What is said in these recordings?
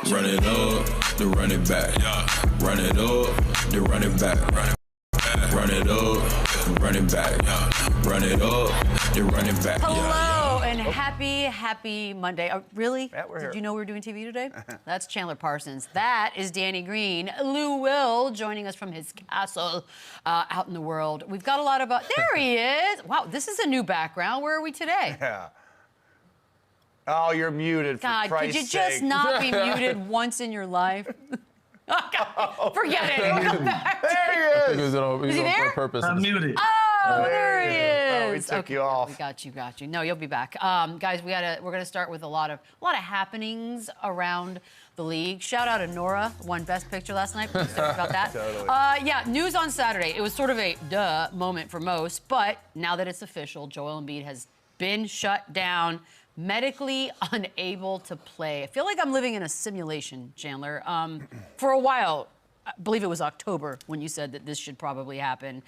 Run it up, then run it back. Run it up, then run it back. Run it up, then run it back. Run it up, then run it back. Hello and happy Monday. Really? Yeah, we're here. Did you know we were doing TV today? That's Chandler Parsons. That is Danny Green. Will joining us from his castle out in the world. We've got a lot of... there he is. Wow, this is a new background. Where are we today? Yeah. Oh, you're muted, for God, Christ's could you just sake. not be muted once in your life? Oh, God. Forget it. Welcome back. There he is. Is he there? On purpose. I'm muted. Oh, there he is. Oh, we took you off. We got you. No, you'll be back. Guys, we're gonna start with a lot of happenings around the league. Shout out to Nora, won Best Picture last night. We'll talk about that. Totally. Yeah, news on Saturday. It was sort of a duh moment for most, but now that it's official, Joel Embiid has been shut down, medically unable to play. I feel like I'm living in a simulation, Chandler. For a while, I believe it was October when you said that this should probably happen.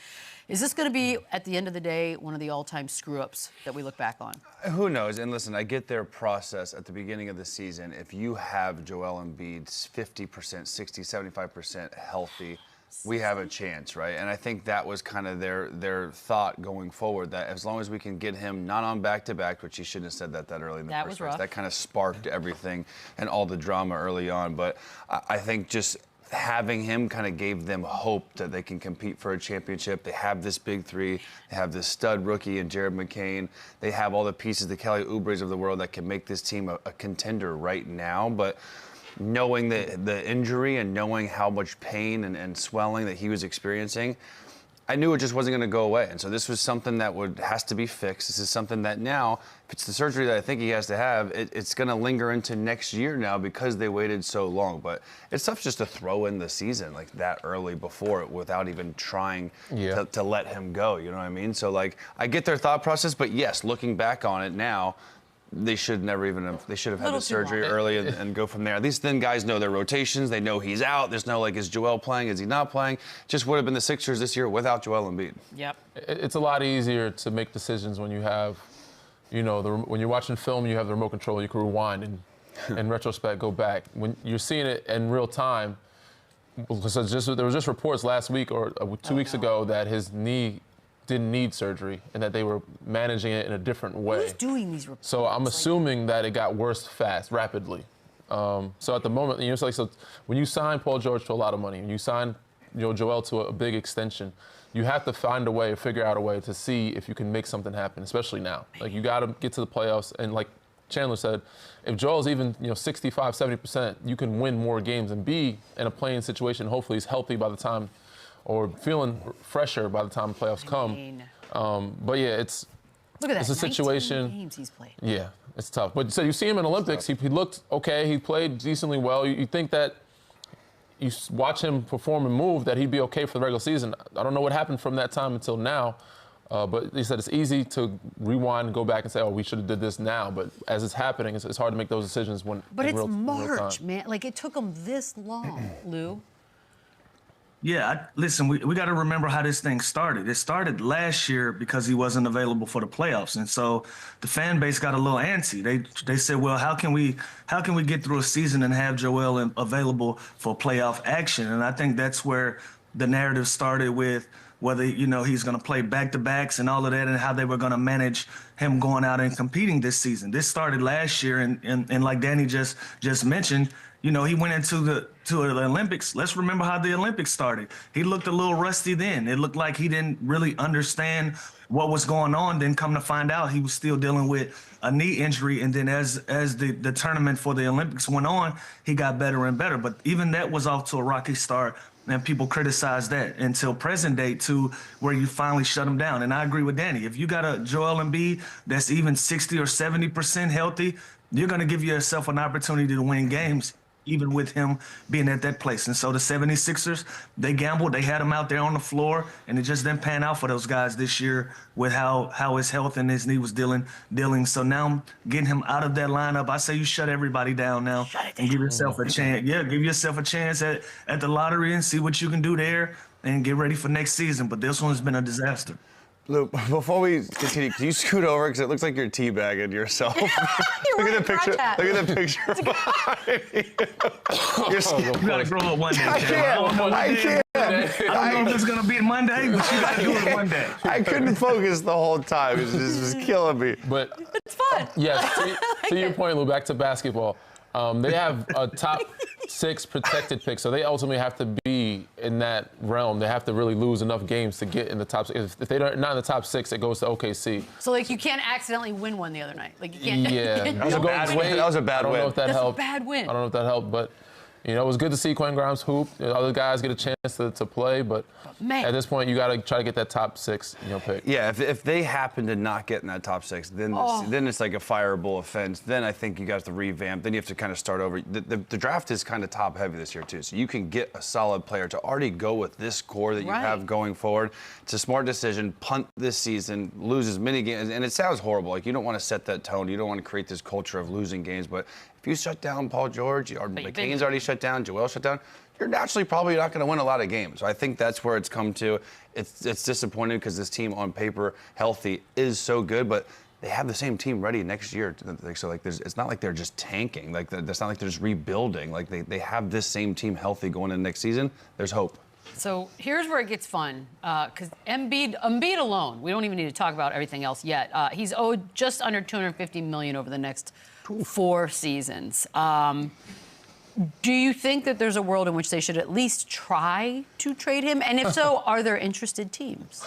Is this going to be, at the end of the day, one of the all-time screw-ups that we look back on? Who knows? And listen, I get their process at the beginning of the season. If you have Joel Embiid 50%, 60, 75% healthy, we have a chance, right? And I think that was kind of their thought going forward, that as long as we can get him not on back-to-back, which he shouldn't have said that early in the first place. That kind of sparked everything and all the drama early on. But I think just having him kind of gave them hope that they can compete for a championship. They have this big three. They have this stud rookie in Jared McCain. They have all the pieces, the Kelly Oubres of the world, that can make this team a contender right now. But knowing the injury and knowing how much pain and swelling that he was experiencing, I knew it just wasn't going to go away. And so this was something that has to be fixed. This is something that now, if it's the surgery that I think he has to have, it's going to linger into next year now because they waited so long. But it's tough just to throw in the season like that early before it without even trying to let him go. You know what I mean? So, like, I get their thought process, but yes, looking back on it now, they should have had the surgery early and go from there. At least then guys know their rotations. They know he's out. There's no, like, is Joel playing? Is he not playing? Just would have been the Sixers this year without Joel Embiid. Yep. It's a lot easier to make decisions when you have, you know, when you're watching film, you have the remote control. You can rewind and, in retrospect, go back. When you're seeing it in real time, so there was just reports last week or 2 weeks ago that his knee didn't need surgery and that they were managing it in a different way. Who's doing these reports? So I'm assuming that it got worse rapidly. So at the moment, you know, so when you sign Paul George to a lot of money, when you sign Joel to a big extension, you have to find a way, figure out a way to see if you can make something happen, especially now. Like, you got to get to the playoffs, and like Chandler said, if Joel's even 65, 70%, you can win more games and be in a playing situation. Hopefully he's healthy by the time, or feeling fresher by the time the playoffs come. But yeah, it's a situation. 19 games he's played. Yeah, it's tough. But so you see him in Olympics. He looked okay. He played decently well. You think that you watch him perform and move, that he'd be okay for the regular season. I don't know what happened from that time until now. But he said it's easy to rewind and go back and say, oh, we should have did this now. But as it's happening, it's hard to make those decisions when. But it's March, man. Like, it took him this long, Lou. Yeah, listen, we got to remember how this thing started. It started last year because he wasn't available for the playoffs. And so the fan base got a little antsy. They said, well, how can we get through a season and have Joel available for playoff action? And I think that's where the narrative started with whether, he's going to play back-to-backs and all of that, and how they were going to manage him going out and competing this season. This started last year, and like Danny just mentioned, he went into the Olympics. Let's remember how the Olympics started. He looked a little rusty then. It looked like he didn't really understand what was going on. Then come to find out, he was still dealing with a knee injury. And then as the tournament for the Olympics went on, he got better and better. But even that was off to a rocky start, and people criticized that until present day, to where you finally shut him down. And I agree with Danny. If you got a Joel Embiid that's even 60 or 70% healthy, you're going to give yourself an opportunity to win games, even with him being at that place. And so the 76ers, they gambled. They had him out there on the floor, and it just didn't pan out for those guys this year with how his health and his knee was dealing. So now getting him out of that lineup, I say you shut everybody down now and give yourself a chance. Yeah, give yourself a chance at the lottery and see what you can do there and get ready for next season. But this one's been a disaster. Luke, before we continue, can you scoot over? Because it looks like you're teabagging yourself. Look at the picture. Look at the picture. You gotta grow up one day. I can't. I don't know if it's gonna be Monday, but you gotta do it one day. I couldn't focus the whole time. It was killing me. But It's fun. yes, to your point, Lou, back to basketball. They have a top 6 protected pick, so they ultimately have to be in that realm. They have to really lose enough games to get in the top 6. If they're not in the top 6, it goes to OKC. So, like, you can't accidentally win one the other night. Like, you can't. Yeah, That was a bad win. That was a bad I don't win. know if that That's helped. a bad win. I don't know if that helped, but you know, it was good to see Quentin Grimes hoop. You know, other guys get a chance to play, but Man. at this point, you got to try to get that top 6, pick. Yeah, if they happen to not get in that top 6, then it's like a fireable offense. Then I think you guys have to revamp. Then you have to kind of start over. The draft is kind of top heavy this year too, so you can get a solid player to already go with this core that you have going forward. It's a smart decision. Punt this season, lose as many games, and it sounds horrible. Like you don't want to set that tone. You don't want to create this culture of losing games, but if you shut down Paul George, or McCain's already shut down, Joel shut down, you're naturally probably not going to win a lot of games. So I think that's where it's come to. It's disappointing because this team on paper, healthy, is so good, but they have the same team ready next year. So like, it's not like they're just tanking. Like it's not like they're just rebuilding. Like they have this same team healthy going into next season. There's hope. So here's where it gets fun, because Embiid alone, we don't even need to talk about everything else yet. He's owed just under $250 million over the next 4 seasons. Do you think that there's a world in which they should at least try to trade him? And if so, are there interested teams?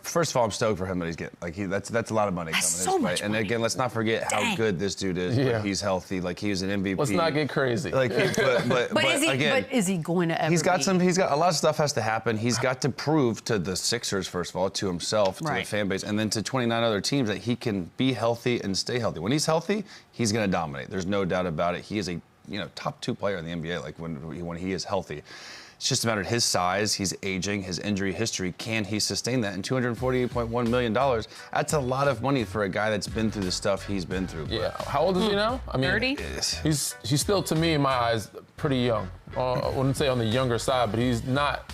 First of all, I'm stoked for him that he's getting. That's a lot of money coming so his way. much And money. again, let's not forget how good this dude is. Yeah. Like, he's healthy. Like he's an MVP. Let's not get crazy. Like, but Is he going to ever He's got be? He's got a lot of stuff has to happen. He's got to prove to the Sixers, first of all, to himself, to the fan base, and then to 29 other teams that he can be healthy and stay healthy. When he's healthy, he's going to dominate. There's no doubt about it. He is a top 2 player in the NBA. Like when he is healthy. It's just a matter of his size, he's aging, his injury history. Can he sustain that? And $248.1 million, that's a lot of money for a guy that's been through the stuff he's been through. Yeah. How old is he now? I mean, 30? He's still, to me, in my eyes, pretty young. I wouldn't say on the younger side, but he's not.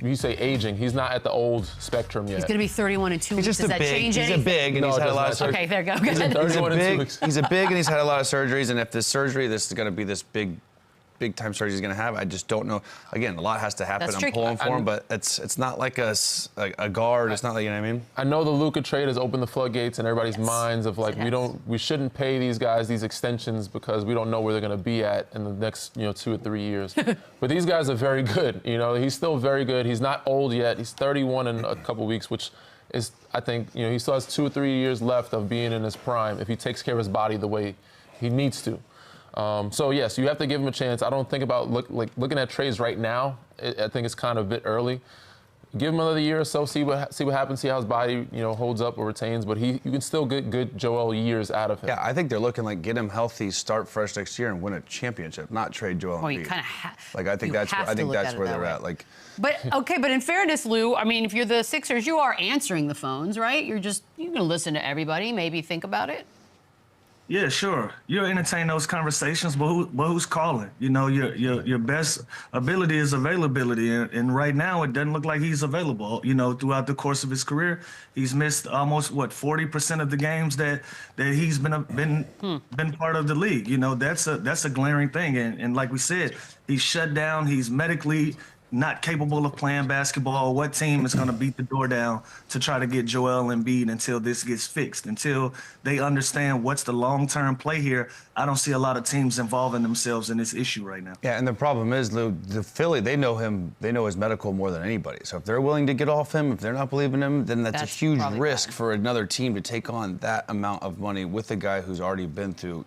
You say aging, he's not at the old spectrum yet. He's going to be 31 in 2 weeks. He's just Does a that big. change He's a anything? big, and he's had a lot of surgery. Okay, there you go. He's a 31 in 2 big. weeks. He's a big, and he's had a lot of surgeries. And if this surgery, this is going to be this big time surgery he's going to have, I just don't know. Again, a lot has to happen. That's I'm tricky. pulling for him, but it's not like a guard. It's not like, you know what I mean? I know the LUKA trade has opened the floodgates in everybody's minds of like we shouldn't pay these guys these extensions because we don't know where they're going to be at in the next 2 or 3 years. But these guys are very good. He's still very good. He's not old yet. He's 31 in a couple weeks, which is, I think, he still has 2 or 3 years left of being in his prime if he takes care of his body the way he needs to. So yes, you have to give him a chance. I don't think about looking at trades right now. I think it's kind of a bit early. Give him another year or so, see what happens, see how his body holds up or retains. But you can still get good Joel years out of him. Yeah, I think they're looking like get him healthy, start fresh next year, and win a championship, not trade Joel Embiid. Oh, you kind of I think that's where they're at. Like, but in fairness, Lou, I mean, if you're the Sixers, you are answering the phones, right? You're going to listen to everybody, maybe think about it. Yeah, sure. You'll entertain those conversations, but who's calling? Your best ability is availability, and right now it doesn't look like he's available. Throughout the course of his career, he's missed almost 40% of the games that he's been part of the league. That's a glaring thing, and like we said, he's shut down. He's medically not capable of playing basketball. What team is going to beat the door down to try to get Joel Embiid until this gets fixed, until they understand what's the long-term play here? I don't see a lot of teams involving themselves in this issue right now. Yeah, and the problem is, Lou, the Philly, they know him, they know his medical more than anybody. So if they're willing to get off him, if they're not believing him, then that's a huge risk for another team to take on that amount of money with a guy who's already been through,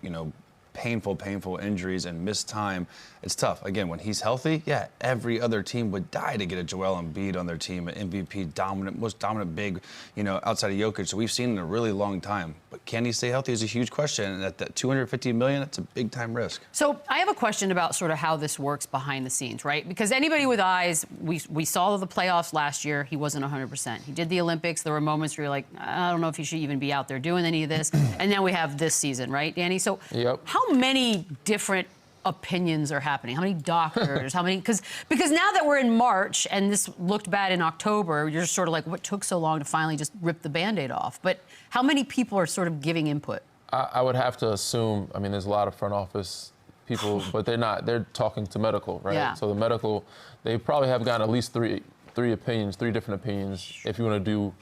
painful injuries and missed time. It's tough. Again, when he's healthy, yeah, every other team would die to get a Joel Embiid on their team, an MVP, most dominant big, outside of Jokic. So we've seen in a really long time. But can he stay healthy is a huge question. And at that $250 million, that's a big time risk. So I have a question about sort of how this works behind the scenes, right? Because anybody with eyes, we saw the playoffs last year. He wasn't 100%. He did the Olympics. There were moments where you're like, I don't know if he should even be out there doing any of this. And then we have this season, right, Danny? So how many different opinions are happening? How many doctors? How many? Because now that we're in March and this looked bad in October, you're sort of like, what took so long to finally just rip the Band-Aid off? But how many people are sort of giving input? I would have to assume, I mean, there's a lot of front office people, but they're not. They're talking to medical, right? Yeah. So the medical, they probably have gotten at least three different opinions. If you want to do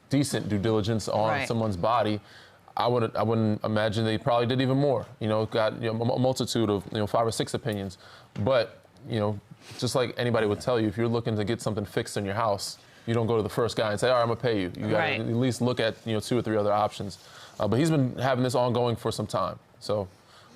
decent due diligence on someone's body, I wouldn't imagine they probably did even more. You know, got a multitude of 5 or 6 opinions. But just like anybody would tell you, if you're looking to get something fixed in your house, you don't go to the first guy and say, all right, I'm gonna pay you. You gotta at least look at 2 or 3 other options. But he's been having this ongoing for some time. So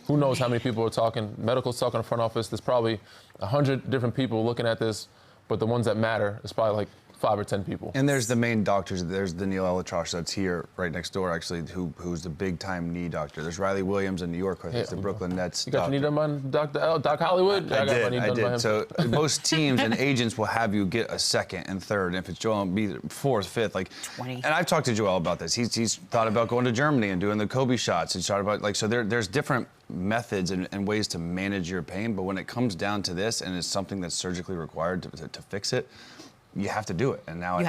who knows how many people are talking. Medical's talking in the front office. There's probably 100 different people looking at this, but the ones that matter is probably like 5 or 10 people. And there's the main doctors. There's Daniil Elatrosh that's here right next door, actually, who's the big-time knee doctor. There's Riley Williams in New York, who's the Brooklyn Nets You got your knee done by Doc Hollywood? I did. So most teams and agents will have you get a second and third. And if it's Joel Embiid, fourth, fifth, like 20. And I've talked to Joel about this. He's thought about going to Germany and doing the Kobe shots. He's thought about, like, so there's different methods and ways to manage your pain. But when it comes down to this, and it's something that's surgically required to fix it, you have to do it. And now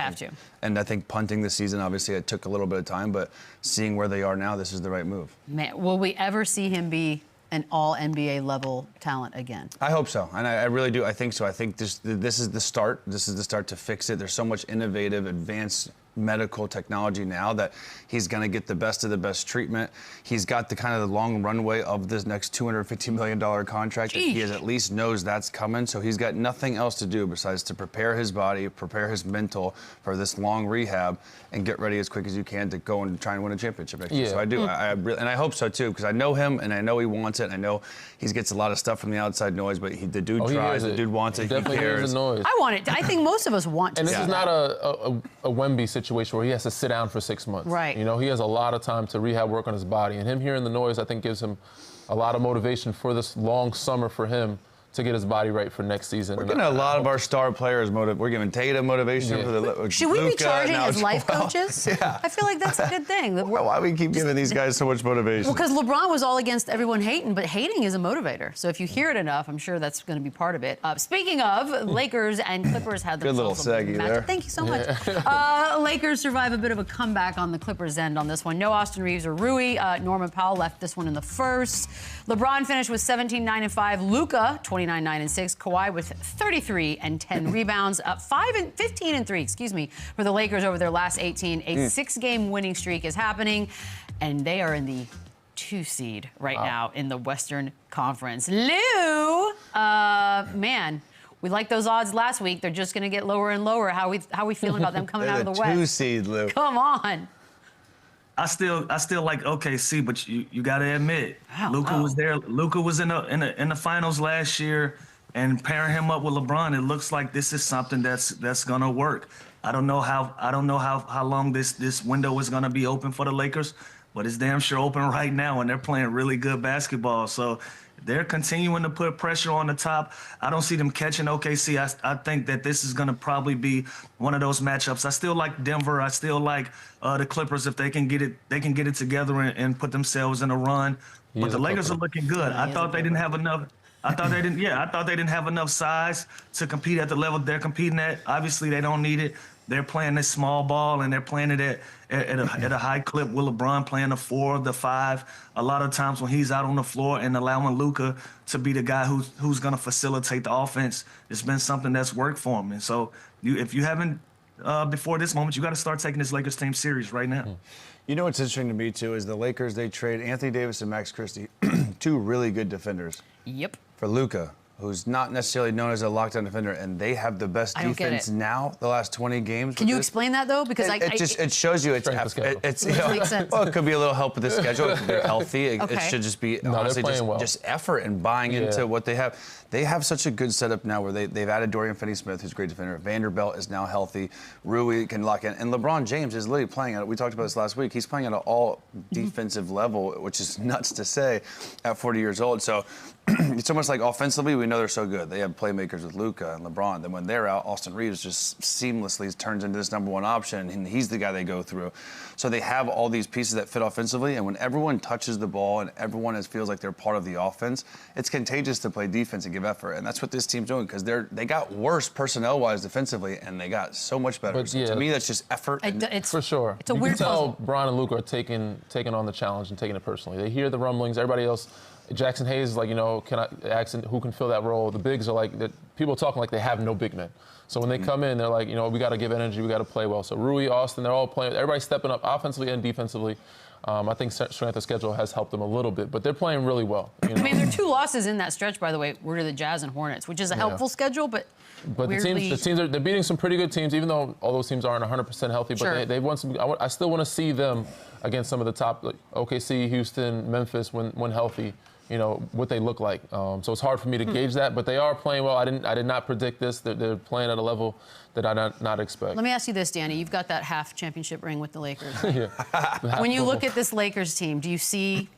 And I think punting this season, obviously, it took a little bit of time, but seeing where they are now, this is the right move. Man, will we ever see him be an all-NBA level talent again? I hope so, and I really do. I think so. I think this is the start. This is the start to fix it. There's so much innovative, advanced medical technology now that he's going to get the best of the best treatment. He's got the kind of the long runway of this next $250 million contract. That he at least knows that's coming, so he's got nothing else to do besides to prepare his body, prepare his mental for this long rehab, and get ready as quick as you can to go and try and win a championship next year. So I do, and I hope so too, because I know him and I know he wants it. And I know he gets a lot of stuff from the outside noise, but the dude tries, the dude wants it, he cares. Noise. I want it. I think most of us want to. And this is not a Wemby situation where he has to sit down for 6 months. Right. He has a lot of time to rehab work on his body, and him hearing the noise, I think, gives him a lot of motivation for this long summer for him to get his body right for next season. We're getting a lot of our star players we're giving Tatum motivation for the Should we LUKA, be charging as life coaches? Yeah. I feel like that's a good thing. Why we keep giving these guys so much motivation? Well, because LeBron was all against everyone hating, but hating is a motivator. So if you hear it enough, I'm sure that's going to be part of it. Speaking of, Lakers and Clippers had good little seggy there. Thank you so much. Lakers survive a bit of a comeback on the Clippers' end on this one. No Austin Reeves or Rui. Norman Powell left this one in the first. LeBron finished with 17-9-5. LUKA 29-9-6. Kawhi with 33 and 10 rebounds, 15-3, excuse me, for the Lakers over their last 18. A 6-game winning streak is happening, and they are in the 2 seed right now in the Western Conference. Lou, man, we liked those odds last week. They're just going to get lower and lower. How we feeling about them coming out of the West? 2 seed, Lou. Come on. I still like OKC, but you got to admit, Luka was there. Luka was in the finals last year. And pairing him up with LeBron, it looks like this is something that's gonna work. I don't know how long this window is gonna be open for the Lakers, but it's damn sure open right now, and they're playing really good basketball. So they're continuing to put pressure on the top. I don't see them catching OKC. I think that this is gonna probably be one of those matchups. I still like Denver. I still like the Clippers if they can get it together and put themselves in a run. But the Lakers are looking good. I thought they didn't have enough. I thought they didn't have enough size to compete at the level they're competing at. Obviously, they don't need it. They're playing this small ball, and they're playing it at a high clip with LeBron playing the 4, the 5. A lot of times when he's out on the floor and allowing Luka to be the guy who's going to facilitate the offense, it's been something that's worked for him. And so if you haven't before this moment, you got to start taking this Lakers team serious right now. You know what's interesting to me, too, is the Lakers, they trade Anthony Davis and Max Christie, 2 really good defenders. Yep. For LUKA, who's not necessarily known as a lockdown defender, and they have the best defense now, the last 20 games. Can you explain that, though? Because it shows you it's makes sense. Well, it could be a little help with the schedule. If they're healthy. It should just be honestly just effort and buying into what they have. They have such a good setup now where they've added Dorian Finney-Smith, who's a great defender. Vanderbilt is now healthy. Rui can lock in. And LeBron James is literally playing at, we talked about this last week, he's playing at an all-defensive level, which is nuts to say at 40 years old. So it's almost like offensively, we know they're so good. They have playmakers with LUKA and LeBron. Then when they're out, Austin Reeves just seamlessly turns into this #1 option, and he's the guy they go through. So they have all these pieces that fit offensively, and when everyone touches the ball and everyone feels like they're part of the offense, it's contagious to play defense and give effort. And that's what this team's doing, because they got worse personnel-wise defensively, and they got so much better. But, so to me, that's just effort. It's for sure. It's a you weird can tell puzzle. Bron and Luka are taking on the challenge and taking it personally. They hear the rumblings. Everybody else, Jackson Hayes is like, can I ask who can fill that role? The bigs are like, people are talking like they have no big men. So when they come in, they're like, we got to give energy, we got to play well. So Rui, Austin, they're all playing. Everybody's stepping up offensively and defensively. I think strength of schedule has helped them a little bit, but they're playing really well. I mean, there are 2 losses in that stretch, by the way, were to the Jazz and Hornets, which is a helpful schedule, but weirdly... the teams they're beating some pretty good teams, even though all those teams aren't 100% healthy. But Sure. they've won some. I still want to see them against some of the top, like OKC, Houston, Memphis, when healthy. What they look like. So it's hard for me to gauge that, but they are playing well. I did not predict this. They're playing at a level that I did not expect. Let me ask you this, Danny. You've got that half championship ring with the Lakers. Yeah. When you look at this Lakers team, do you see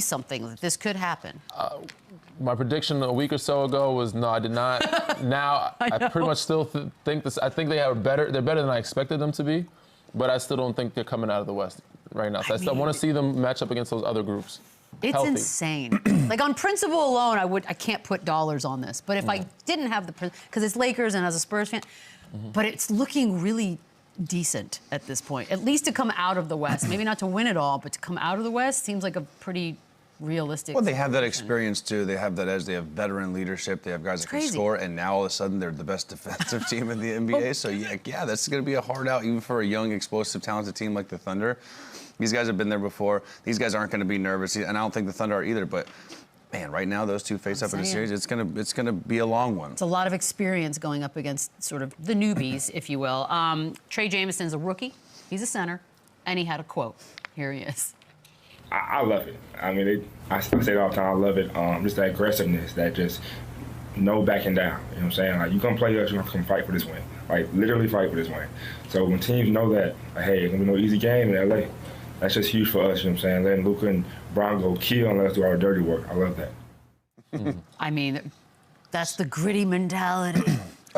something that this could happen? My prediction a week or so ago was no, I did not. Now I pretty much still think this. I think they're better than I expected them to be, but I still don't think they're coming out of the West right now. So I still want to see them match up against those other groups. It's healthy. Insane. Like on principle alone, I can't put dollars on this. But if I didn't have because it's Lakers and as a Spurs fan, but it's looking really decent at this point. At least to come out of the West, maybe not to win it all, but to come out of the West seems like a pretty realistic. Well, they have that experience too. They have that edge. They have veteran leadership. They have guys that can score, and now all of a sudden they're the best defensive team in the NBA. So yeah, that's going to be a hard out even for a young, explosive, talented team like the Thunder. These guys have been there before. These guys aren't going to be nervous, and I don't think the Thunder are either. But man, right now those two face up in a series. It's gonna be a long one. It's a lot of experience going up against sort of the newbies, if you will. Trey Jamison's a rookie. He's a center, and he had a quote. Here he is. I love it. I mean, I say it all the time. I love it. Just that aggressiveness, that just no backing down. You know what I'm saying? Like, you come play us, you have to come fight for this win. Like, literally fight for this win. So when teams know that, like, hey, it's gonna be no easy game in LA. That's just huge for us, you know what I'm saying? Letting LUKA and Bron go kill and let us do our dirty work. I love that. I mean, that's the gritty mentality.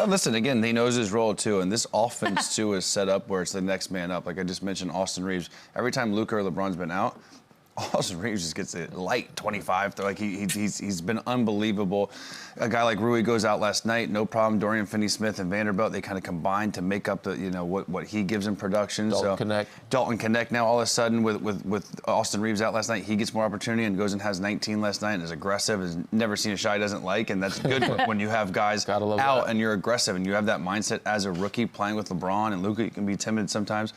Listen, again, he knows his role, too, and this offense, too, is set up where it's the next man up. Like I just mentioned, Austin Reeves. Every time LUKA or LeBron's been out, Austin Reeves just gets it light 25. Like he's been unbelievable. A guy like Rui goes out last night, no problem. Dorian Finney-Smith and Vanderbilt, they kind of combine to make up the what he gives in production. Dalton Connect now all of a sudden with Austin Reeves out last night, he gets more opportunity and goes and has 19 last night and is aggressive. Has never seen a shot he doesn't like, and that's good when you have guys out and you're aggressive and you have that mindset as a rookie playing with LeBron and LUKA. You can be timid sometimes.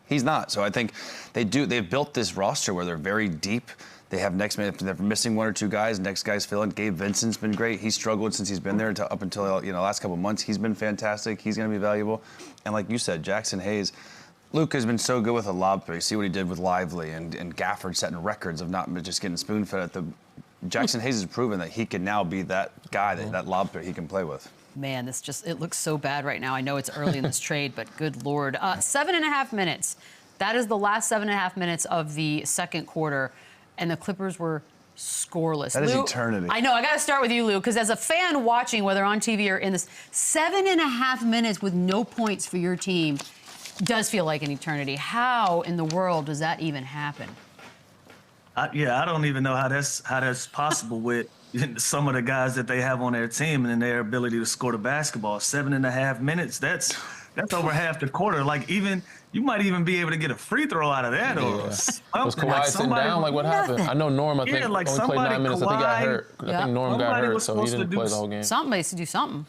He's not. So I think they've built this roster where they're very deep. They have next man, if they're missing 1 or 2 guys, next guy's filling. Gabe Vincent's been great. He's struggled since he's been there up until last couple of months. He's been fantastic. He's going to be valuable. And like you said, Jackson Hayes, LUKA's been so good with a lob threat. See what he did with Lively and Gafford setting records of not just getting spoon-fed at the. Jackson Hayes has proven that he can now be that guy, that lob threat he can play with. Man, it looks so bad right now. I know it's early in this trade, but good Lord. 7.5 minutes. That is the last 7.5 minutes of the second quarter, and the Clippers were scoreless. That is eternity. I know. I got to start with you, Lou, because as a fan watching, whether on TV or in this, 7.5 minutes with no points for your team does feel like an eternity. How in the world does that even happen? I don't even know how that's possible with some of the guys that they have on their team and their ability to score the basketball. 7.5 minutes, that's over half the quarter. Like, you might even be able to get a free throw out of that. Or was Kawhi sitting down? Like, what happened? I know Norm, I think, only played 9 minutes. I think got hurt. I think Norm got hurt, so he didn't play the whole game. Somebody to do something.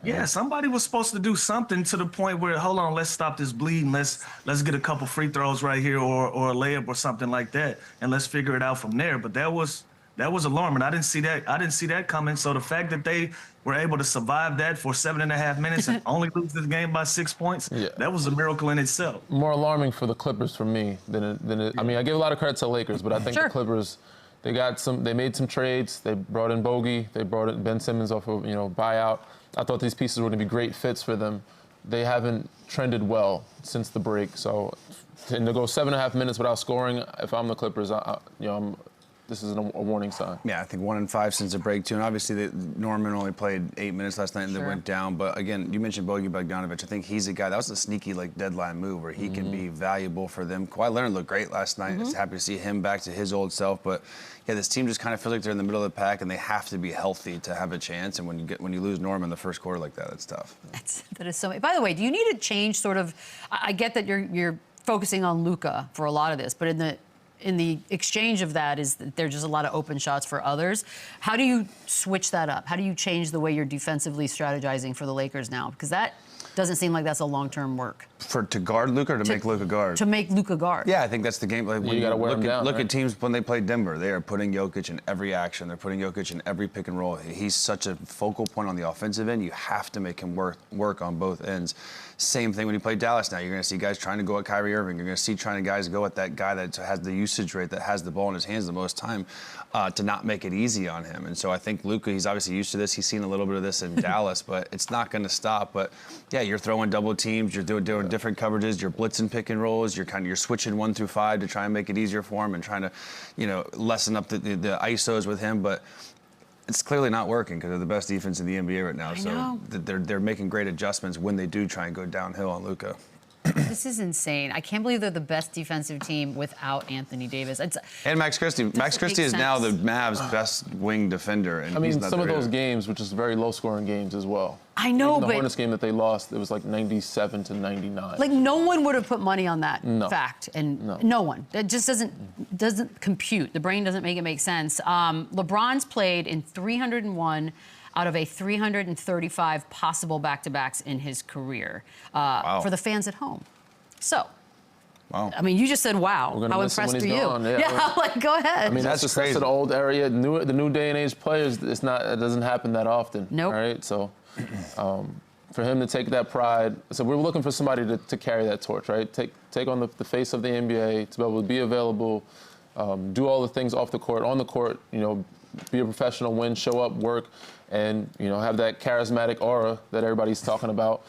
Yeah, somebody was supposed to do something to the point where, hold on, let's stop this bleeding. Let's get a couple free throws right here or a layup or something like that, and let's figure it out from there. But that was alarming. I didn't see that coming. So the fact that they were able to survive that for 7.5 minutes and only lose this game by 6 points, that was a miracle in itself. More alarming for the Clippers for me than it. I mean, I give a lot of credit to the Lakers, but I think the Clippers, they made some trades. They brought in Bogey. They brought in Ben Simmons off of buyout. I thought these pieces were going to be great fits for them. They haven't trended well since the break. So to go 7.5 minutes without scoring, if I'm the Clippers, I'm this is a warning sign. Yeah, I think 1 and 5 since the break too, and obviously Norman only played 8 minutes last night and then went down. But again, you mentioned Bogi Bogdanovic. I think he's a guy that was a sneaky deadline move where he can be valuable for them. Kawhi Leonard looked great last night. It's happy to see him back to his old self. But yeah, this team just kind of feels like they're in the middle of the pack and they have to be healthy to have a chance. And when you lose Norman in the first quarter like that, that's tough. That is so. By the way, do you need to change sort of? I get that you're focusing on LUKA for a lot of this, but in the exchange of that is that there's just a lot of open shots for others. How do you switch that up? How do you change the way you're defensively strategizing for the Lakers now? Because that doesn't seem like that's a long-term work. To guard LUKA or to make LUKA guard? To make LUKA guard. Yeah, I think that's the game. Like, you got to wear him down. Look at teams when they play Denver. They are putting Jokic in every action. They're putting Jokic in every pick and roll. He's such a focal point on the offensive end. You have to make him work on both ends. Same thing when you play Dallas now. You're going to see guys trying to go at Kyrie Irving. You're going to see guys go at that guy that has the usage rate, that has the ball in his hands the most time, to not make it easy on him. And so I think LUKA, he's obviously used to this. He's seen a little bit of this in Dallas, but it's not going to stop. But yeah, you're throwing double teams. You're doing different coverages. You're blitzing pick and rolls. You're switching 1 through 5 to try and make it easier for him and trying to, lessen up the ISOs with him. But it's clearly not working because they're the best defense in the NBA right now. So they're making great adjustments when they do try and go downhill on LUKA. This is insane. I can't believe they're the best defensive team without Anthony Davis. And Max Christie. Max Christie is now the Mavs' best wing defender. And I mean, some of those games, which is very low-scoring games as well. I know, even but the Hornets game that they lost, it was like 97 to 99. Like no one would have put money on that fact, and no one. It just doesn't compute. The brain doesn't make sense. LeBron's played in 301 out of a 335 possible back-to-backs in his career for the fans at home. So, I mean, you just said, wow. How impressed are you? Yeah, like, go ahead. I mean, that's an old area. The new day and age players, it doesn't happen that often. Nope. All right, so for him to take that pride, so we're looking for somebody to carry that torch, right? Take on the face of the NBA, to be able to be available, do all the things off the court, on the court, be a professional, win, show up, work, and have that charismatic aura that everybody's talking about.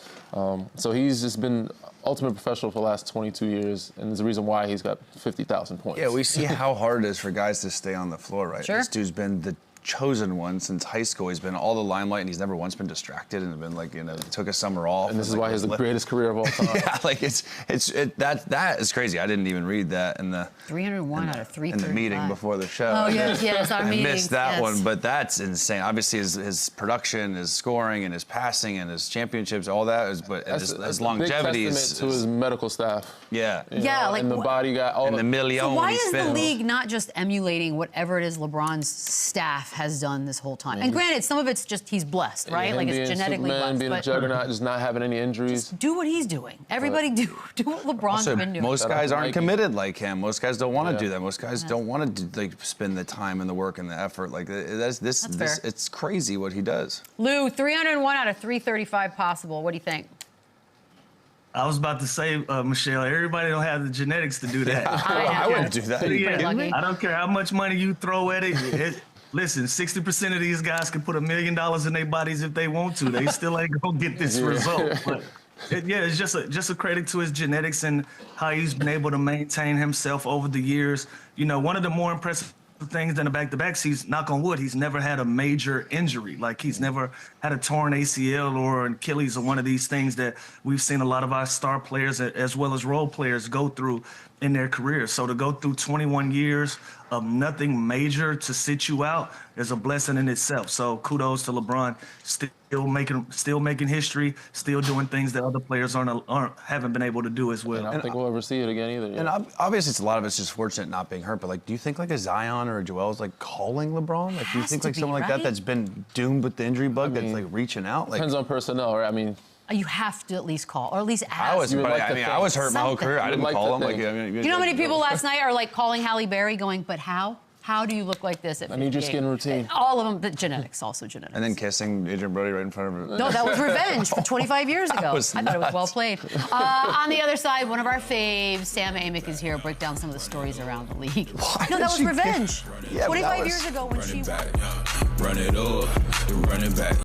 So he's just been ultimate professional for the last 22 years, and there's a reason why he's got 50,000 points. Yeah, we see how hard it is for guys to stay on the floor, right? Sure. This dude's been the chosen one since high school. He's been all the limelight, and he's never once been distracted and been like, took a summer off. And this is why he has the greatest career of all time. Yeah, like that is crazy. I didn't even read that in the 301 out of 335 in the meeting before the show. Oh yes, our meeting. I missed that one, but that's insane. Obviously, his production, his scoring, and his passing, and his championships, all that is. But his longevity is to his medical staff. Yeah, like and the body got all the million. So why is the league not just emulating whatever it is LeBron's staff has done this whole time? And granted, some of it's just he's blessed, right? Like it's genetically blessed. Being a juggernaut, just not having any injuries. Just do what he's doing. Everybody do what LeBron's been doing. Most guys aren't committed like him. Most guys don't want to do that. Most guys don't want to spend the time and the work and the effort. Like this, it's crazy what he does. Lou, 301 out of 335 possible. What do you think? I was about to say, Michelle, everybody don't have the genetics to do that. I wouldn't do that. I don't care how much money you throw at it. Listen, 60% of these guys can put $1 million in their bodies if they want to. They still ain't gonna get this result. But it's just a credit to his genetics and how he's been able to maintain himself over the years. One of the more impressive things than the back-to-backs, he's, knock on wood, he's never had a major injury. Like he's never had a torn ACL or an Achilles or one of these things that we've seen a lot of our star players as well as role players go through in their careers. So to go through 21 years of nothing major to sit you out is a blessing in itself. So kudos to LeBron, still making history, still doing things that other players haven't been able to do as well. I don't think we'll ever see it again either. And obviously, a lot of it's just fortunate not being hurt. But like, do you think like a Zion or a Joel is like calling LeBron? Like, do you think like someone like that that's been doomed with the injury bug that's like reaching out? Like, depends on personnel, right? I mean, you have to at least call, or at least ask. I was hurt my whole career. I didn't call him. You know how many people last night are like calling Halle Berry, going, "But how? How do you look like this at 58?" I need your skin routine. All of them, but genetics, also genetics. And then kissing Adrian Brody right in front of her. No, that was revenge for 25 years ago. I thought it was well played. On the other side, one of our faves, Sam AMICK, is here to break down some of the stories around the league. No, that was revenge. 25 years ago when she Run it up, run it back.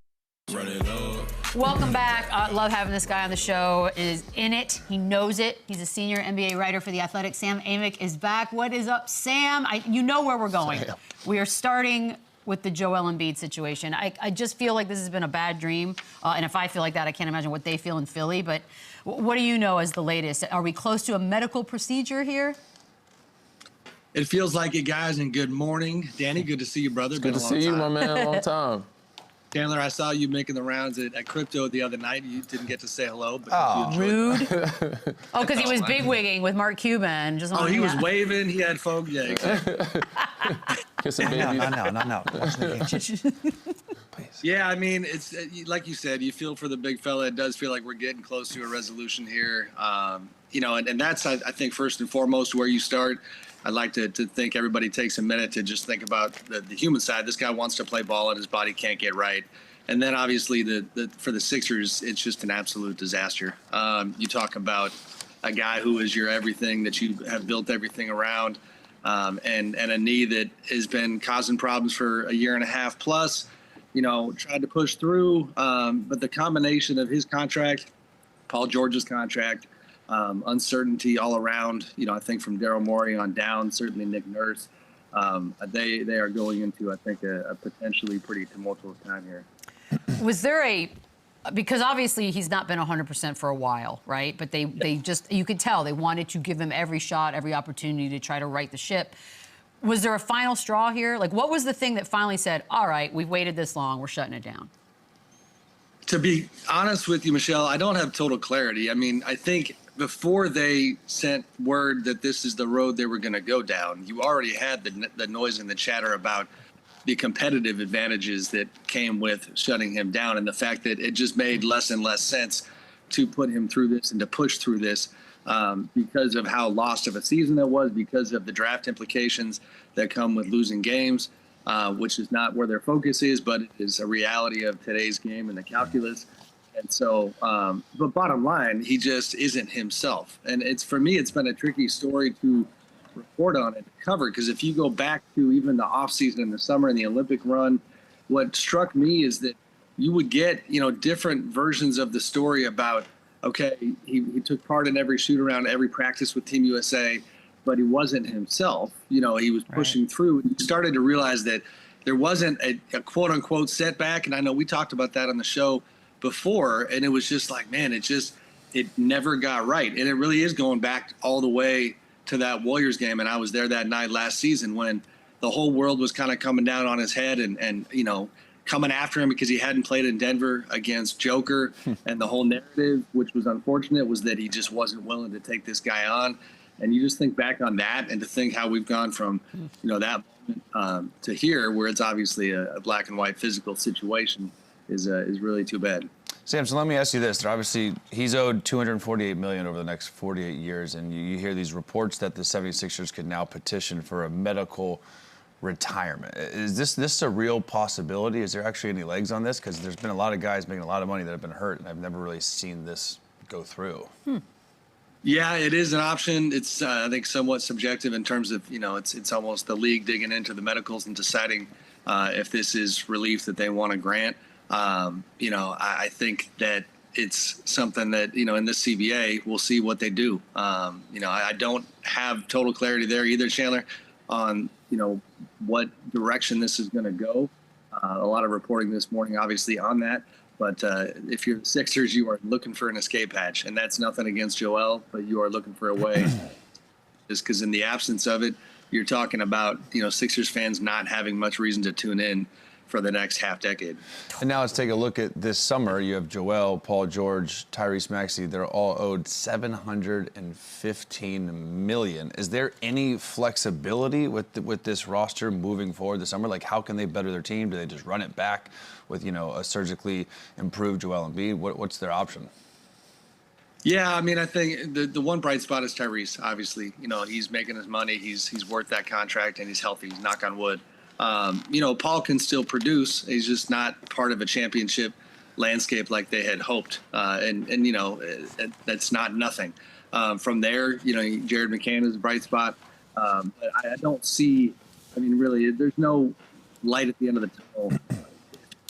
Run it up. Welcome back. Love having this guy on the show. Is in it. He knows it. He's a senior NBA writer for The Athletic. Sam Amick is back. What is up, Sam? You know where we're going. Sam. We are starting with the Joel Embiid situation. I just feel like this has been a bad dream. And if I feel like that, I can't imagine what they feel in Philly. But what do you know as the latest? Are we close to a medical procedure here? It feels like it, guys, and good morning. Danny, good to see you, brother. Good to see you, my man. Long time. Chandler, I saw you making the rounds at Crypto the other night. You didn't get to say hello. But rude. Oh, because he was big-wigging with Mark Cuban. Just he was waving. He had folk. Yeah, exactly. Kissing babies. Not now. Please. Yeah, I mean, it's like you said, you feel for the big fella. It does feel like we're getting close to a resolution here. You know, and that's, I think, first and foremost where you start. I'd like to think everybody takes a minute to just think about the human side. This guy wants to play ball and his body can't get right. And then obviously for the Sixers, it's just an absolute disaster. You talk about a guy who is your everything, that you have built everything around, and a knee that has been causing problems for a year and a half plus. You know, tried to push through, but the combination of his contract, Paul George's contract, uncertainty all around, you know, I think from Daryl Morey on down, certainly Nick Nurse, they are going into, I think, a potentially pretty tumultuous time here. Was there because obviously he's not been 100% for a while, right? But they just, you could tell they wanted to give him every shot, every opportunity to try to right the ship. Was there a final straw here? Like, what was the thing that finally said, all right, we've waited this long, we're shutting it down? To be honest with you, Michelle, I don't have total clarity. I mean, I think before they sent word that this is the road they were going to go down, you already had the noise and the chatter about the competitive advantages that came with shutting him down, and the fact that it just made less and less sense to put him through this and to push through this because of how lost of a season it was, because of the draft implications that come with losing games, which is not where their focus is, but it is a reality of today's game and the calculus. And so, but bottom line, he just isn't himself. And for me, it's been a tricky story to report on and cover, because if you go back to even the offseason in the summer and the Olympic run, what struck me is that you would get, you know, different versions of the story about, okay, he took part in every shoot around, every practice with Team USA, but he wasn't himself. You know, he was pushing through. And you started to realize that there wasn't a quote unquote setback. And I know we talked about that on the show before, and it was just like, man, it never got right. And it really is going back all the way to that Warriors game. And I was there that night last season when the whole world was kind of coming down on his head and you know, coming after him because he hadn't played in Denver against Joker. And the whole narrative, which was unfortunate, was that he just wasn't willing to take this guy on. And you just think back on that and to think how we've gone from, you know, that moment to here, where it's obviously a black and white physical situation, is really too bad. Sam, so let me ask you this. Obviously, he's owed $248 million over the next 48 years, and you hear these reports that the 76ers could now petition for a medical retirement. Is this a real possibility? Is there actually any legs on this? Because there's been a lot of guys making a lot of money that have been hurt, and I've never really seen this go through. Yeah, it is an option. It's, I think, somewhat subjective in terms of, you know, it's almost the league digging into the medicals and deciding if this is relief that they want to grant. You know, I think that it's something that, you know, in the CBA, we'll see what they do. You know, I don't have total clarity there either, Chandler, on, you know, what direction this is going to go. A lot of reporting this morning, obviously, on that. But if you're the Sixers, you are looking for an escape hatch. And that's nothing against Joel, but you are looking for a way. Just because in the absence of it, you're talking about, you know, Sixers fans not having much reason to tune in for the next half decade. And now let's take a look at this summer. You have Joel, Paul George, Tyrese Maxey. They're all owed $715 million. Is there any flexibility with this roster moving forward this summer? Like, how can they better their team? Do they just run it back with, you know, a surgically improved Joel Embiid? What's their option? Yeah, I mean, I think the one bright spot is Tyrese. Obviously, you know, he's making his money. He's worth that contract, and he's healthy. Knock on wood. You know, Paul can still produce. He's just not part of a championship landscape like they had hoped. And you know, that's not nothing. From there, you know, Jared McCann is a bright spot. But I don't see, I mean, really, there's no light at the end of the tunnel.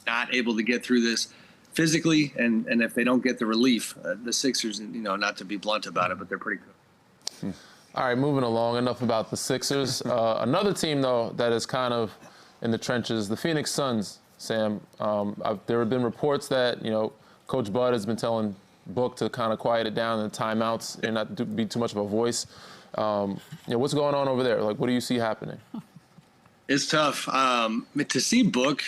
Not able to get through this. physically, and if they don't get the relief, the Sixers, not to be blunt about it, but they're pretty good. All right, moving along. Enough about the Sixers. Another team, though, that is kind of in the trenches, the Phoenix Suns, Sam. There have been reports that, Coach Bud has been telling Book to kind of quiet it down in the timeouts and not be too much of a voice. What's going on over there? Like, what do you see happening? It's tough. To see Book,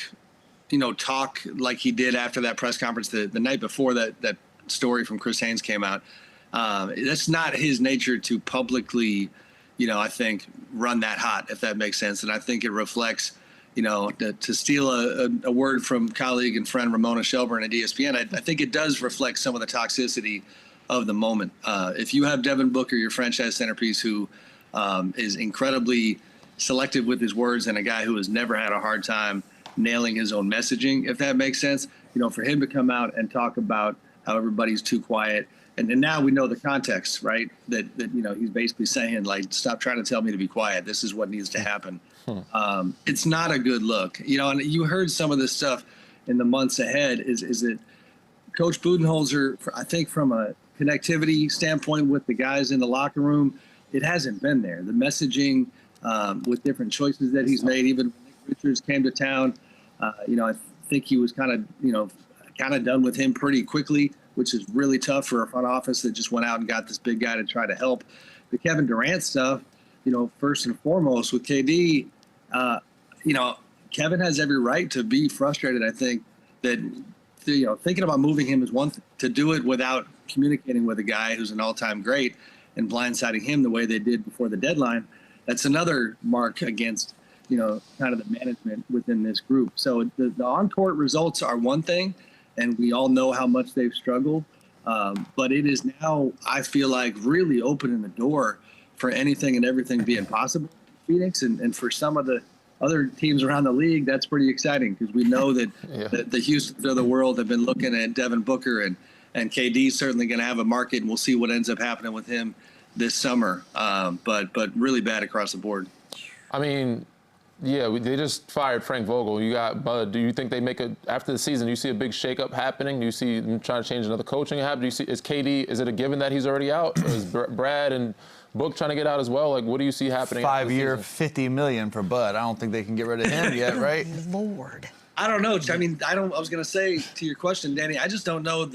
talk like he did after that press conference the night before that story from Chris Haynes came out. That's not his nature to publicly, I think, run that hot, if that makes sense. And I think it reflects, to steal a word from colleague and friend Ramona Shelburne at ESPN, I think it does reflect some of the toxicity of the moment. If you have Devin Booker, your franchise centerpiece, who is incredibly selective with his words and a guy who has never had a hard time nailing his own messaging, if that makes sense, for him to come out and talk about how everybody's too quiet. And now we know the context, right? That he's basically saying, like, stop trying to tell me to be quiet. This is what needs to happen. It's not a good look. And you heard some of this stuff in the months ahead. Is that Coach Budenholzer, I think from a connectivity standpoint with the guys in the locker room, it hasn't been there. The messaging with different choices that he's made, even when Nick Richards came to town, I think he was kind of done with him pretty quickly, which is really tough for a front office that just went out and got this big guy to try to help. The Kevin Durant stuff, first and foremost with KD, Kevin has every right to be frustrated. I think that, thinking about moving him is one thing. To do it without communicating with a guy who's an all-time great and blindsiding him the way they did before the deadline, that's another mark against, kind of the management within this group. So the on-court results are one thing, and we all know how much they've struggled. But it is now, I feel like, really opening the door for anything and everything being possible in Phoenix. And for some of the other teams around the league, that's pretty exciting because we know that the Houstons of the world have been looking at Devin Booker, and KD's certainly going to have a market, and we'll see what ends up happening with him this summer. But really bad across the board. I mean, they just fired Frank Vogel. You got Bud. Do you think they after the season, do you see a big shakeup happening? Do you see them trying to change another coaching happen? Do you see, is KD, is it a given that he's already out? Or is Brad and Book trying to get out as well? Like, what do you see happening? 5-year, $50 million for Bud. I don't think they can get rid of him yet, right? Lord. I don't know. I mean, I was going to say to your question, Danny, I just don't know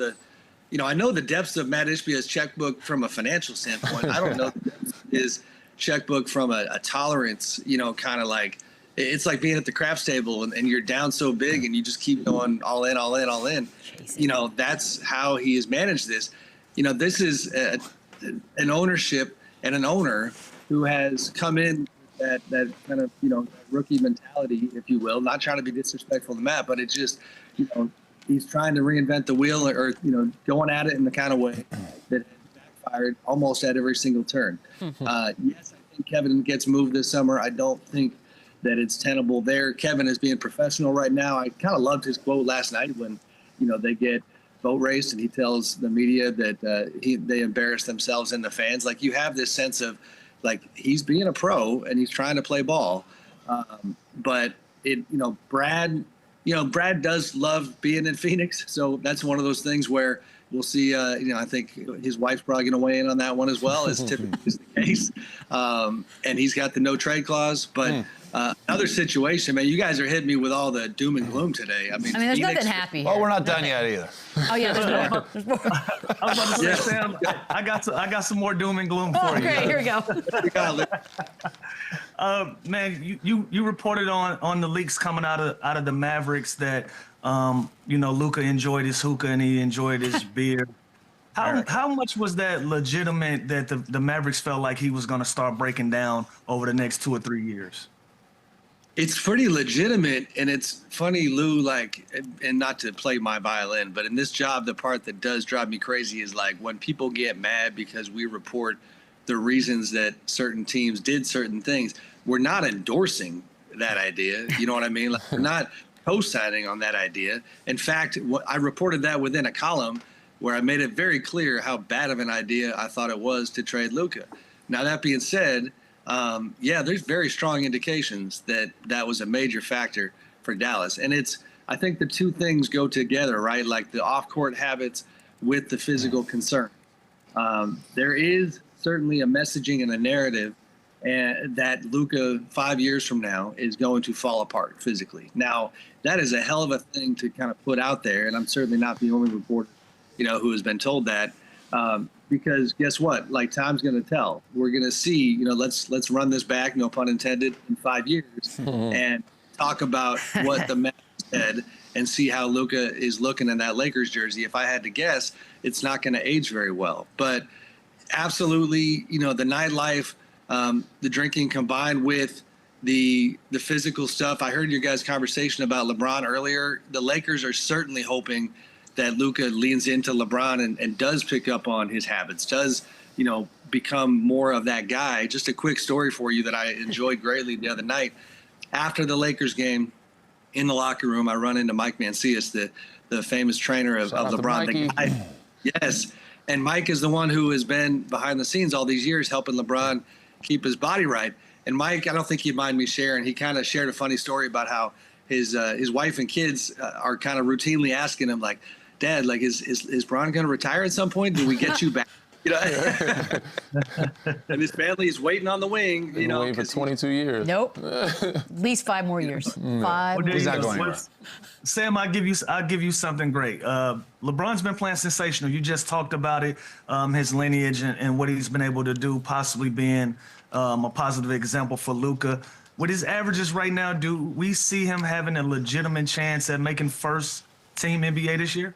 I know the depths of Matt Ishbia's checkbook from a financial standpoint. I don't know the depths of his checkbook from a tolerance, kind of like, it's like being at the craps table and you're down so big and you just keep going all in, all in, all in. That's how he has managed this. This is an ownership and an owner who has come in with that kind of, rookie mentality, if you will, not trying to be disrespectful to Matt, but it's just, he's trying to reinvent the wheel or going at it in the kind of way that backfired almost at every single turn. Yes, I think Kevin gets moved this summer. I don't think that it's tenable there. Kevin is being professional right now. I kind of loved his quote last night when, they get boat raced and he tells the media that they embarrass themselves and the fans. Like, you have this sense of, like, he's being a pro and he's trying to play ball. But Brad does love being in Phoenix. So that's one of those things where we'll see, I think his wife's probably going to weigh in on that one as well, as typically is the case. And he's got the no trade clause. But another situation, man, you guys are hitting me with all the doom and gloom today. I mean, there's nothing happy here. Oh, we're not done yet either. Oh, yeah, there's more. There's more. I was about to say, Sam, I got some more doom and gloom for you. Okay, here we go. Man, you reported on the leaks coming out of the Mavericks that LUKA enjoyed his hookah and he enjoyed his beer. How much was that legitimate that the Mavericks felt like he was going to start breaking down over the next 2 or 3 years? It's pretty legitimate, and it's funny, Lou, like, and not to play my violin, but in this job, the part that does drive me crazy is, like, when people get mad because we report the reasons that certain teams did certain things, we're not endorsing that idea. You know what I mean? Like, we're not co-signing on that idea. In fact, I reported that within a column where I made it very clear how bad of an idea I thought it was to trade LUKA. Now, that being said, there's very strong indications that was a major factor for Dallas. And I think the two things go together, right? Like the off-court habits with the physical concern. There is certainly a messaging and a narrative that LUKA 5 years from now is going to fall apart physically. Now, that is a hell of a thing to kind of put out there, and I'm certainly not the only reporter, who has been told that. Because guess what? Like, time's going to tell. We're going to see, let's run this back, no pun intended, in 5 years and talk about what the Mavs said and see how LUKA is looking in that Lakers jersey. If I had to guess, it's not going to age very well. But absolutely, the nightlife, the drinking combined with the physical stuff. I heard your guys' conversation about LeBron earlier. The Lakers are certainly hoping that LUKA leans into LeBron and does pick up on his habits, does, become more of that guy. Just a quick story for you that I enjoyed greatly the other night. After the Lakers game, in the locker room, I run into Mike Mancias, the famous trainer of LeBron. The guy, yes. And Mike is the one who has been behind the scenes all these years helping LeBron keep his body right. And Mike, I don't think he'd mind me sharing, he kind of shared a funny story about how his wife and kids are kind of routinely asking him, like, Dad, like, is Bron going to retire at some point? Do we get you back? And his family is waiting on the wing. Waiting for 22 years. Nope. At least 5 more years. 5 He's not going anywhere. Sam, I'll give you something great. LeBron's been playing sensational. You just talked about it, his lineage and what he's been able to do, possibly being a positive example for LUKA. With his averages right now, do we see him having a legitimate chance at making first team NBA this year?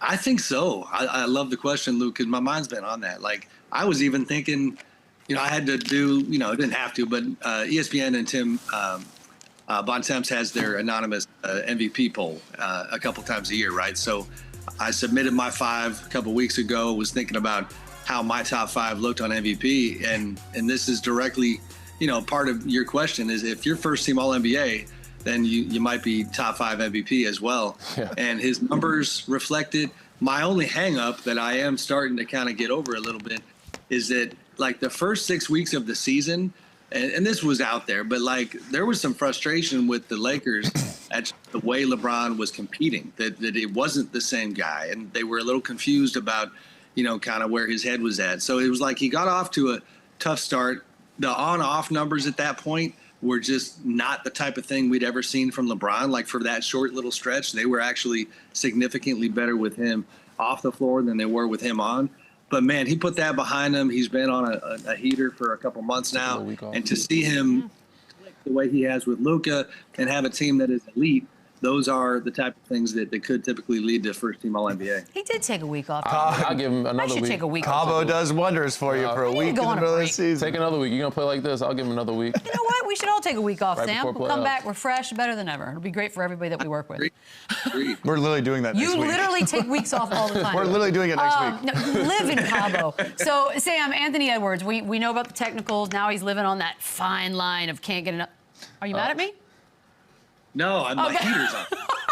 I think so. I love the question, Luke, because my mind's been on that. Like, I was even thinking, I had to do, I didn't have to, but ESPN and Tim Bontemps has their anonymous MVP poll a couple times a year, right? So I submitted my 5 a couple weeks ago, was thinking about how my top 5 looked on MVP. And this is directly, part of your question is if you're first team All-NBA, then you might be top 5 MVP as well. Yeah. And his numbers reflected. My only hang up that I am starting to kind of get over a little bit is that, like, the first 6 weeks of the season, and this was out there, but, like, there was some frustration with the Lakers at the way LeBron was competing, that it wasn't the same guy. And they were a little confused about, kind of where his head was at. So it was like he got off to a tough start. The on-off numbers at that point were just not the type of thing we'd ever seen from LeBron. Like, for that short little stretch, they were actually significantly better with him off the floor than they were with him on. But, man, he put that behind him. He's been on a heater for a couple months now. And to see him click the way he has with LUKA and have a team that is elite, those are the type of things that could typically lead to first-team All-NBA. He did take a week off. I'll give him another week. I should take a week off. Cabo does wonders for you for a week in the middle of the season. Take another week. You're going to play like this, I'll give him another week. You know what? We should all take a week off, Right Sam. before We'll come playoffs. back refreshed, better than ever. It'll be great for everybody that we work with. We're literally doing that next You week. literally take weeks off all the time. We're literally doing it next week. No, live in Cabo. So, Sam, Anthony Edwards, we know about the technicals. Now he's living on that fine line of can't get enough. Are you mad at me? No, my heater's on.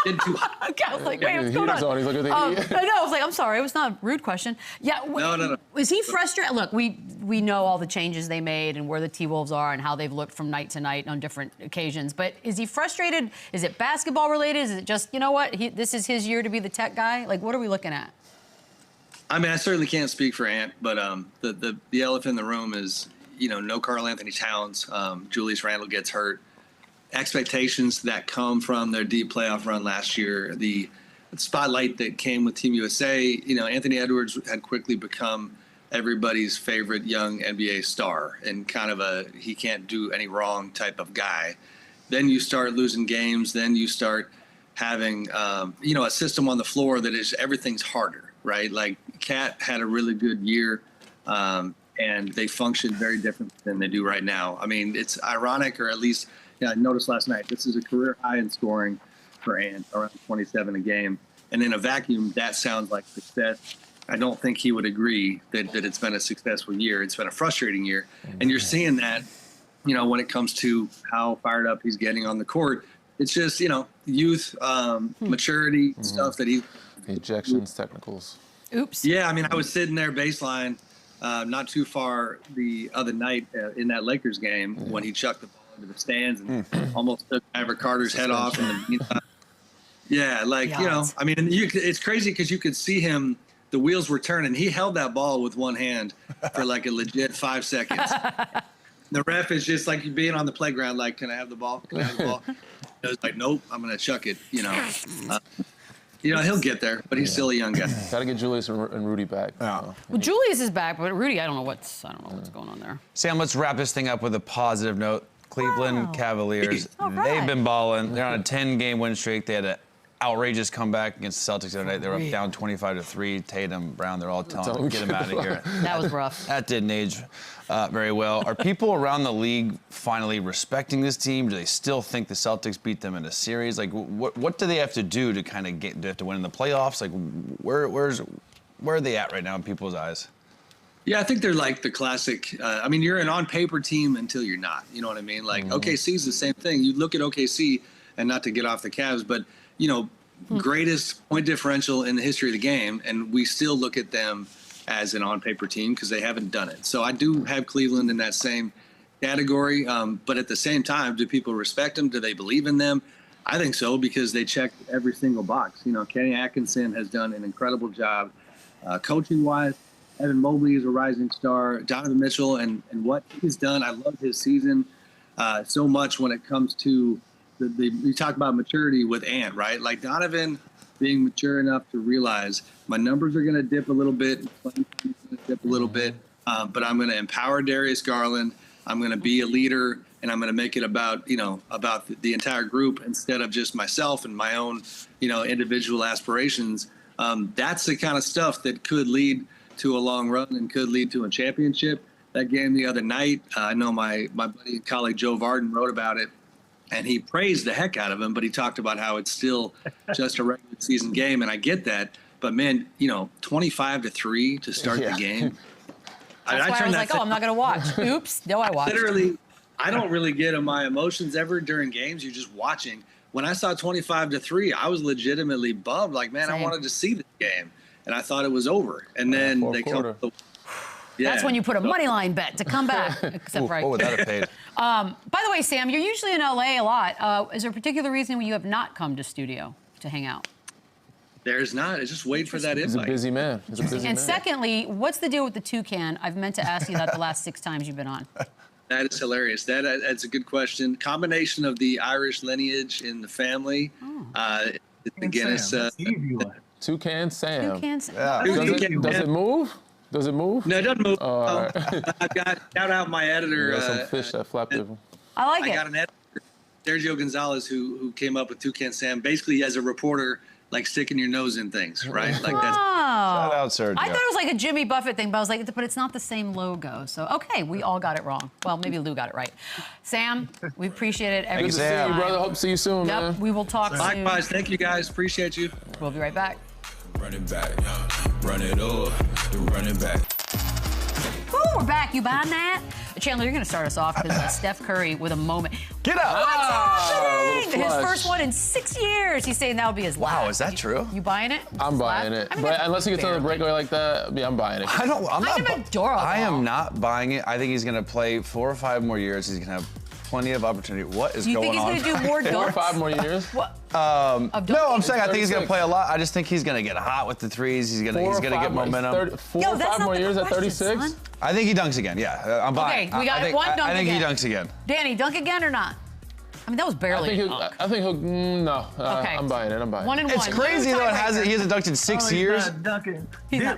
Getting too hot. Okay, I was like, wait, what's going heater's on? on. He's looking at the I know. I was like, I'm sorry. It was not a rude question. Yeah. No. Was he frustrated? Look, we know all the changes they made and where the T-Wolves are and how they've looked from night to night on different occasions. But is he frustrated? Is it basketball related? Is it just, you know what? This is his year to be the tech guy? Like, what are we looking at? I mean, I certainly can't speak for Ant, but the elephant in the room is, no Karl Anthony Towns. Julius Randle gets hurt. Expectations that come from their deep playoff run last year, the spotlight that came with Team USA, Anthony Edwards had quickly become everybody's favorite young NBA star and kind of a he can't do any wrong type of guy. Then you start losing games. Then you start having, a system on the floor that is everything's harder, right? Like, Cat had a really good year, and they functioned very different than they do right now. I mean, it's ironic, or at least – I noticed last night, this is a career high in scoring for Ant, around 27 a game. And in a vacuum, that sounds like success. I don't think he would agree that it's been a successful year. It's been a frustrating year. And you're seeing that, when it comes to how fired up he's getting on the court. It's just, youth, maturity, stuff that he... Ejections, technicals. Oops. Yeah, I mean, I was sitting there baseline not too far the other night in that Lakers game when he chucked the ball into the stands and almost took Maverick Carter's head off in the meantime. Yeah, like, you know, I mean, it's crazy because you could see him, the wheels were turning. He held that ball with one hand for like a legit 5 seconds. The ref is just like being on the playground, like, can I have the ball? Can I have the ball? It was like, nope, I'm going to chuck it, you know. He'll get there, but he's still a young guy. Got to get Julius and Rudy back. Well, Julius is back, but Rudy, I don't know what's going on there. Sam, let's wrap this thing up with a positive note. Cleveland Cavaliers, they've been balling. They're on a 10-game win streak. They had an outrageous comeback against the Celtics the other night. They were up down 25-3. Tatum, Brown, they're all telling them, get him out of here. That was rough. That didn't age very well. Are people around the league finally respecting this team? Do they still think the Celtics beat them in a series? Like, what do they have to do to kind of get? Do they have to win in the playoffs? Like, where are they at right now in people's eyes? Yeah, I think they're like the classic. I mean, you're an on-paper team until you're not. You know what I mean? Like, OKC's the same thing. You look at OKC, and not to get off the Cavs, but, you know, greatest point differential in the history of the game, and we still look at them as an on-paper team because they haven't done it. So I do have Cleveland in that same category, but at the same time, do people respect them? Do they believe in them? I think so, because they check every single box. You know, Kenny Atkinson has done an incredible job coaching-wise. Evan Mobley is a rising star. Donovan Mitchell and what he's done, I love his season so much when it comes to you talk about maturity with Ant, right? Like Donovan being mature enough to realize my numbers are going to dip a little bit, but I'm going to empower Darius Garland. I'm going to be a leader, and I'm going to make it about the entire group instead of just myself and my own, individual aspirations. That's the kind of stuff that could lead to a long run and could lead to a championship. That game the other night, I know my buddy and colleague Joe Varden wrote about it, and he praised the heck out of him, but he talked about how it's still just a regular season game, and I get that. But, man, 25-3 to start the game. That's why I was like, I'm not going to watch. Oops, no, I watched. Literally, I don't really get in my emotions ever during games. You're just watching. When I saw 25-3, I was legitimately bummed. Like, man, I wanted to see this game, and I thought it was over. And then they come. Yeah. That's when you put a money line bet to come back. Except right. What would that have paid? By the way, Sam, you're usually in LA a lot. Is there a particular reason when you have not come to studio to hang out? There's not. I just wait for that invite. He's a busy man. And secondly, what's the deal with the toucan? I've meant to ask you that the last 6 times you've been on. That is hilarious. That's a good question. Combination of the Irish lineage in the family. The Guinness. Toucan Sam. Toucan Sam. Yeah. Does it move? Does it move? No, it doesn't move. All right. I've got shout out my editor. Some fish that flap different. I like it. I got an editor, Sergio Gonzalez, who came up with Toucan Sam, basically as a reporter, like sticking your nose in things, right? Like that's. Shout out, Sergio. I thought it was like a Jimmy Buffett thing, but I was like, but it's not the same logo. So, okay, we all got it wrong. Well, maybe Lou got it right. Sam, we appreciate it every Thanks, time. Sam. See you, brother. Hope to see you soon, man. We will talk soon. Likewise. Thank you, guys. Appreciate you. We'll be right back. Run it back, run it up, run it back. Woo, we're back. You buying that? Chandler, you're going to start us off because Steph Curry with a moment. Get up! What's happening? His first one in 6 years. He's saying that'll be his last. Wow, is that true? You buying it? I'm buying it. I mean, but unless he gets on a breakaway like that, yeah, I'm buying it. I'm adorable. I am not buying it. I think he's going to play 4 or 5 more years. He's going to have plenty of opportunity. What is going on? Do you think he's going to do more dunks? 4 or 5 more years? What? No, I'm saying I think he's going to play a lot. I just think he's going to get hot with the threes. He's going to get momentum. 4 or 5 more years at 36? Son. I think he dunks again. Yeah, I'm buying. Okay, we got one dunk I think again. he dunks again. Danny, dunk again or not? I mean, that was barely a dunk. I think he'll, no. Okay. I'm buying it. 1 and 1. It's crazy though. He hasn't dunked in 6 years. He's not dunking.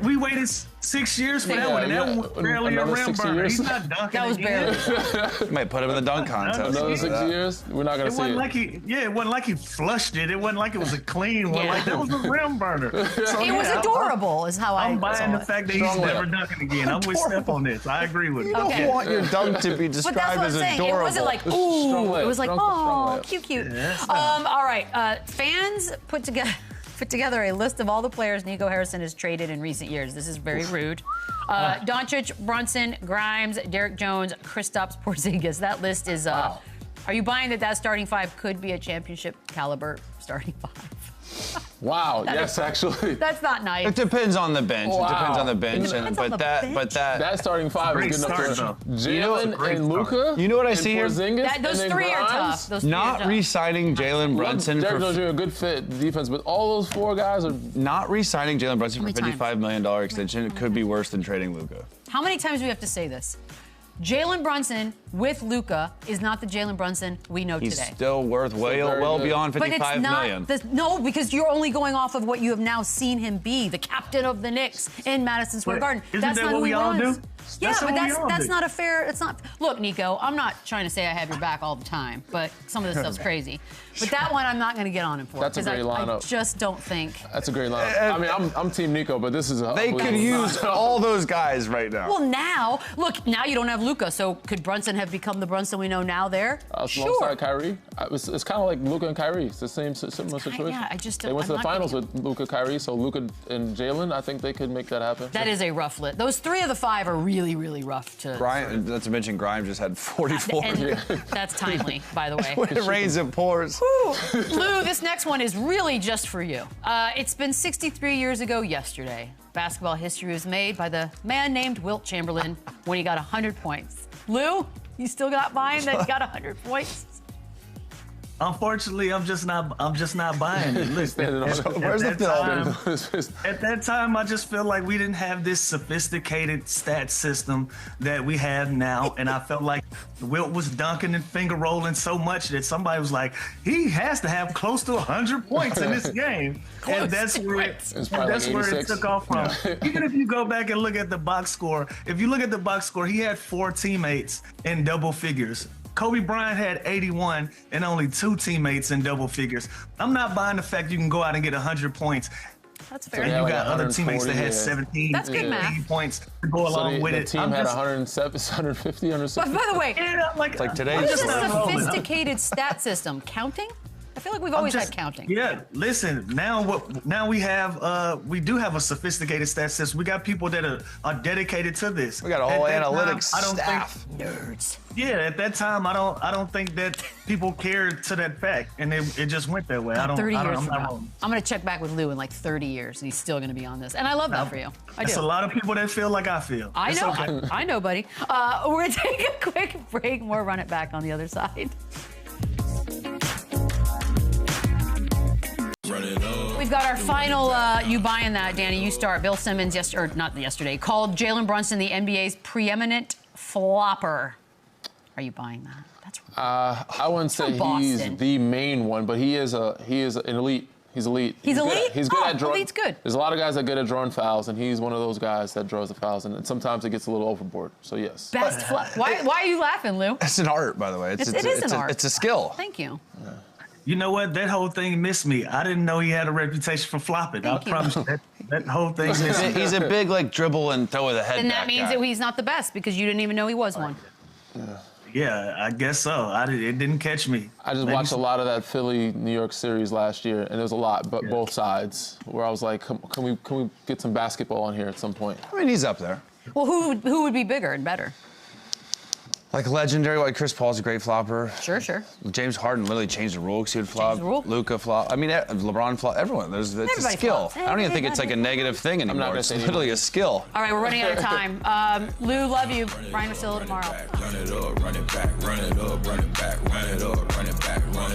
We waited 6 years for that one, and that one was barely a rim burner. He's not dunking. That was again. barely. You might put him in the dunk contest. Another 6 years? We're not going to see it. It wasn't like he flushed it. It wasn't like it was a clean one. Yeah. Like that was a rim burner. So, It was adorable, is how I'm I buying saw the it. fact that he's never dunking again. I'm with Steph on this. I agree with you. You don't want your dunk to be But that's described what I'm as saying. adorable. It wasn't like, ooh. It was like, oh, cute. Yes, All right. Fans put together a list of all the players Nico Harrison has traded in recent years. This is very rude. Doncic, Brunson, Grimes, Derek Jones, Kristaps Porzingis. That list is. Are you buying that starting 5 could be a championship caliber starting 5? Wow. Yes, actually. That's not nice. It depends on the bench. Wow. It depends on the bench. Depends on the bench. That starting five is good enough for Jalen and Luka. You know what I see here? Those three are tough. Those three are Not tough. re-signing Jalen Brunson Derek for Jones doing a good fit defense, but all those four guys are not re-signing Jalen Brunson for How many $55 million extension. It could be worse than trading Luka. How many times do we have to say this? Jalen Brunson with Luka is not the Jalen Brunson we know He's today. still worth well beyond But it's $55 million. not no, because you're only going off of what you have now seen him be, the captain of the Knicks in Madison Square Garden. Isn't That's that not what who we he all was. do? Yeah, but what we that's do. not a fair. It's not. Look, Nico, I'm not trying to say I have your back all the time, but some of this stuff's crazy. But that one I'm not going to get on him for. That's a great I lineup. just don't think. That's a great lineup. I mean, I'm Team Nico, but this is a They could use all those guys right now. Well, now now you don't have Luka, so could Brunson have become the Brunson we know now? There, alongside Kyrie. It's kind of like Luka and Kyrie. It's the similar situation. Yeah, I just they went to the finals with Luka, Kyrie, so Luka and Jalen. I think they could make that happen. That is a rough lit. Those 3 of the 5 are really, really rough to. Grimes, not to mention Grimes just had 44. And that's timely, by the way. When it rains, it pours. Lou, this next one is really just for you. It's been 63 years ago yesterday. Basketball history was made by the man named Wilt Chamberlain when he got 100 points. Lou, you still got buying that he got 100 points? Unfortunately, I'm just not buying it. Listen, Where's the film? At that time, I just feel like we didn't have this sophisticated stat system that we have now, and I felt like Wilt was dunking and finger rolling so much that somebody was like, he has to have close to 100 points in this game, and that's where it took off from. Even if you go back and look at the box score, he had 4 teammates in double figures. Kobe Bryant had 81 and only 2 teammates in double figures. I'm not buying the fact you can go out and get 100 points. That's fair. And you got other teammates that had 17, That's good math. 80 points to go along with it. The team had 150, 160. But by the way, like today's what is a score. sophisticated stat system? Counting? I feel like we've always had counting. Yeah, listen. Now we do have a sophisticated stat system. We got people that are dedicated to this. We got a whole analytics staff. Nerds. Yeah, at that time, I don't think that people cared to that fact, and it just went that way. 30 years I'm from not now. wrong. I'm going to check back with Lou in like 30 years, and he's still going to be on this. And I love that for you. I There's do. a lot of people that feel like I feel. I It's know. okay. I know, buddy. We're going to take a quick break. More Run It Back on the other side. We've got our final you buying that, Danny. You start. Bill Simmons, yesterday, called Jalen Brunson the NBA's preeminent flopper. Are you buying that? That's right. I wouldn't say he's the main one, but he is an elite. He's elite. He's elite? He's good at drawing. Elite's good. There's a lot of guys that are good at drawing fouls, and he's one of those guys that draws the fouls, and sometimes it gets a little overboard. So yes. Best flop. Why are you laughing, Lou? It's an art, by the way. It is an art. It's a skill. Thank you. You know what? That whole thing missed me. I didn't know he had a reputation for flopping. I promise you, that whole thing missed me. He's a big dribble and throw with a head. And that means that he's not the best because you didn't even know he was one. Yeah, I guess so. It didn't catch me. I just watched a lot of that Philly-New York series last year, and there was a lot, but both sides, where I was like, can we get some basketball on here at some point? I mean, he's up there. Well, who would be bigger and better? Like legendary, like Chris Paul's a great flopper. Sure. James Harden literally changed the rule because he would flop. Changed the rule. Luka flop. I mean, LeBron flop. Everyone. It's a Everybody skill. flops. I don't even think it's like a negative thing anymore. gonna It's say literally a skill. All right, we're running out of time. Lou, love you. Brian Rosillo tomorrow. Run it up, run it back, run it up, run it back, run it up, run it back, run it